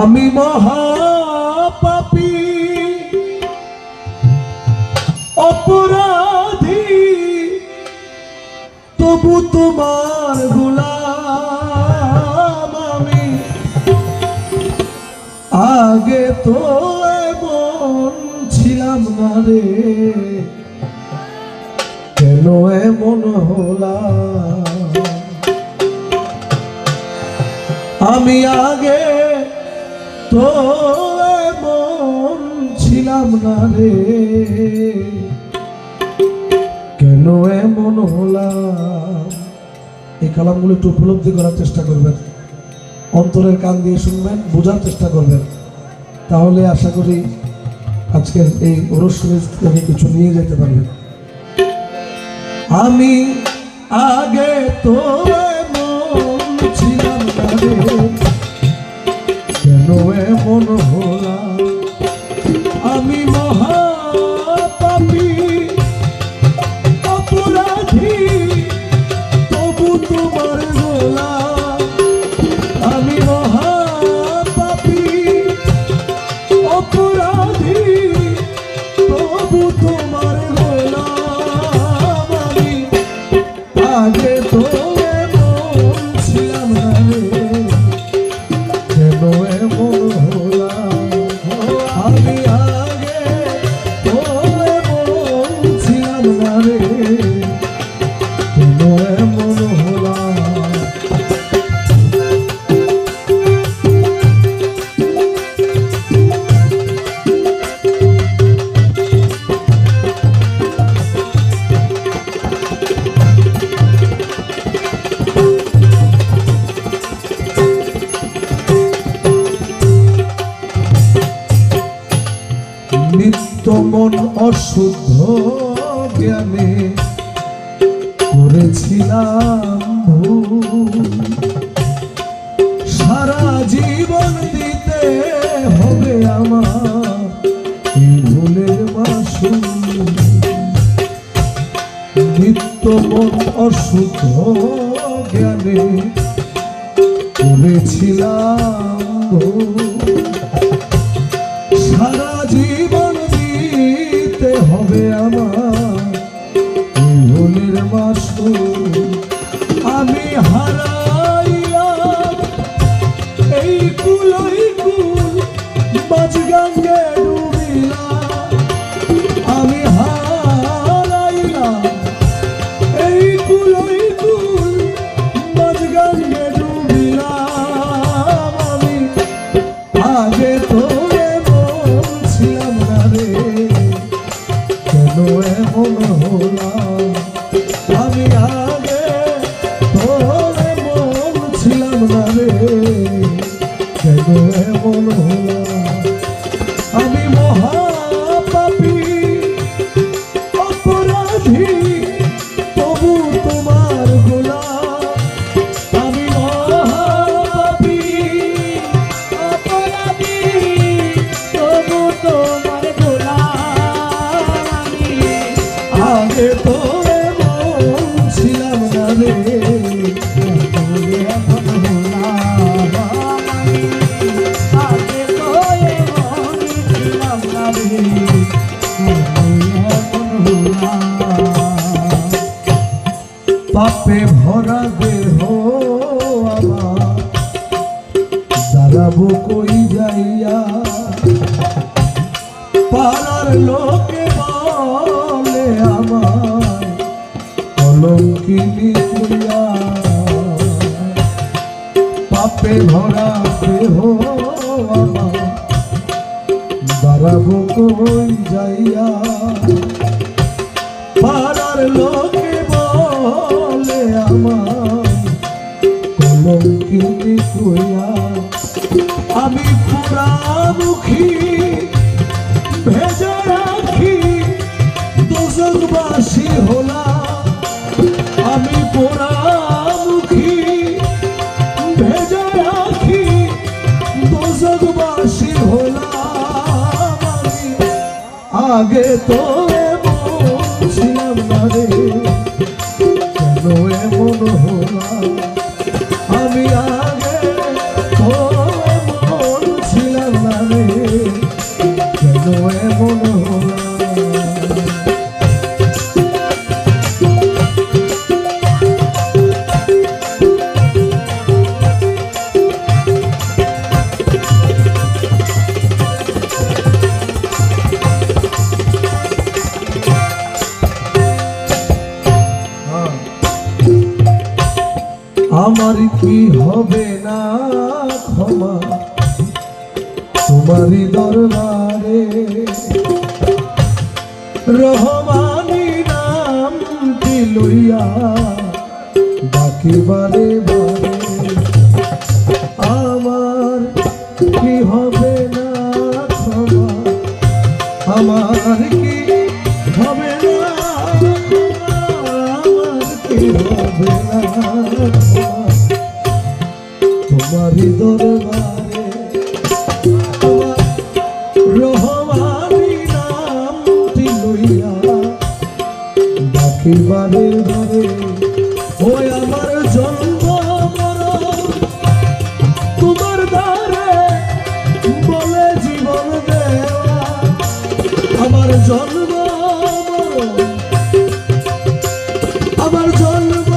আমি মহাপাপী অপরাধী, তবু তোমার গোলাম আমি। আগে তো এমন ছিলাম না রে, কেন এমন হলাম? আমি আগে তো এমন ছিলাম না রে, কেন এমন হলাম? এই কালামগুলো একটু উপলব্ধি করার চেষ্টা করবেন, অন্তরের কান দিয়ে শুনবেন, বোঝার চেষ্টা করবেন, তাহলে আশা করি আজকের এই অনুষ্ঠানে থেকে কিছু নিয়ে যেতে পারবেন। আমি আগে তো এমন ছিলাম না রে, কেন এমন হলাম? আমি মহাপাপী অপরাধী, তবু তোমার গোলাম। আমি মহাপাপী অপরাধী, তবু তোমার গোলাম আমি। আগে তো এমন ছিলাম না রে, কেন এমন হলাম? আমি আগে তো এমন ছিলাম না রে, কেন এমন হলাম? নিত্য মন অশুদ্ধ জ্ঞানে করেছিলাম ভুল, সারা জীবন দিতে হবে আমার এই ভুলের মাসুল। নিত্য মন অশুদ্ধ জ্ঞানে করেছিলাম ভুল, সারা জীবন দিতে হবে আমার এই ভুলের মাসুল। আমি হারাইলাম এই কুলই কুল, মাঝ গঙ্গে ডুবিলাম। আমি হারাইলাম এই কুলই কুল, মাঝ গঙ্গে ডুবিলাম আমি। আগে তো ছিলাম না রে, কেন এমন হলাম? আমি আগে তো এমন ছিলাম না রে, কেন এমন হলাম? আমি মহাপাপী অপরাধী, তবু তোমার গোলাম। আমি মহাপাপী অপরাধী, তবু তোমার গোলাম আমি। আগে তো এমন ছিলাম না রে, এমন হলাম আমি। আগে তো এমন ছিলাম না রে, এমন হলাম। পাপে ভরা দেহ আমার, দাঁড়াবো কই যাইয়া? পাড়ার লোকে বলে আমার কলঙ্কিনী কইয়া। পাপে ভরা দেহ আমার, হারাবো কই যাইয়া, পাড়ার লোকে বলে আমার কলঙ্কিনী কইয়া। আমি পোড়ামুখী ভেজা রাখি দোজখবাসী হলাম, আমি পোড়ামুখী ভেজা রাখি দোজখবাসী হলাম। আমি আগে তো এমন ছিলাম না রে, কেন এমন হলাম? আমি আগে তো এমন ছিলাম না রে, কেন এমন হলাম? আমার কি হবে না ক্ষমা তোমারই দরবারে, রহমানি নামটি লইয়া ডাকি বারে বারে। আমার কি হবে না ক্ষমা, আমার কি হবে না ক্ষমা, আমার কি হবে না তোমারই দরবারে, রহমানি নামটি লইয়া ডাকি বারে বারে। ওই আমার জন্ম মরণ তোমার দ্বারে বলে জীবন দেওয়া, আমার জন্ম মরণ, আমার জন্ম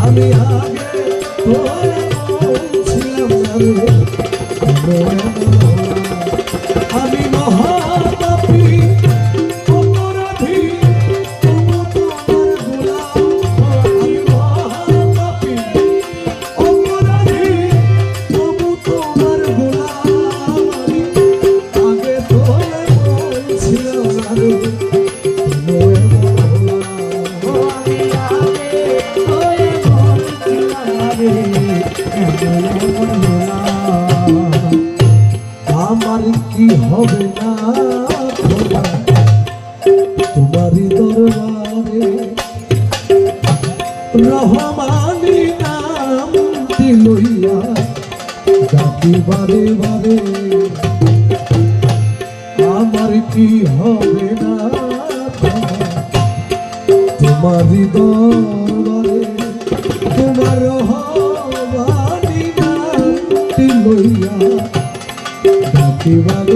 আমি আগে আমি মহাপাপী অপরাধী, তবু তোমার গোলাম। আমি মহাপাপী অপরাধী, তবু তোমার গোলাম। আগে তোলে ছিলাম না রে, আমার কি হবে না তোমারই দরবারে, রহমানি নামটি লইয়া ডাকি বারে বারে। আমার কি হবে না তোমারই দরবারে, তোমার রহমানি নামটি লইয়া ডাকি বারে।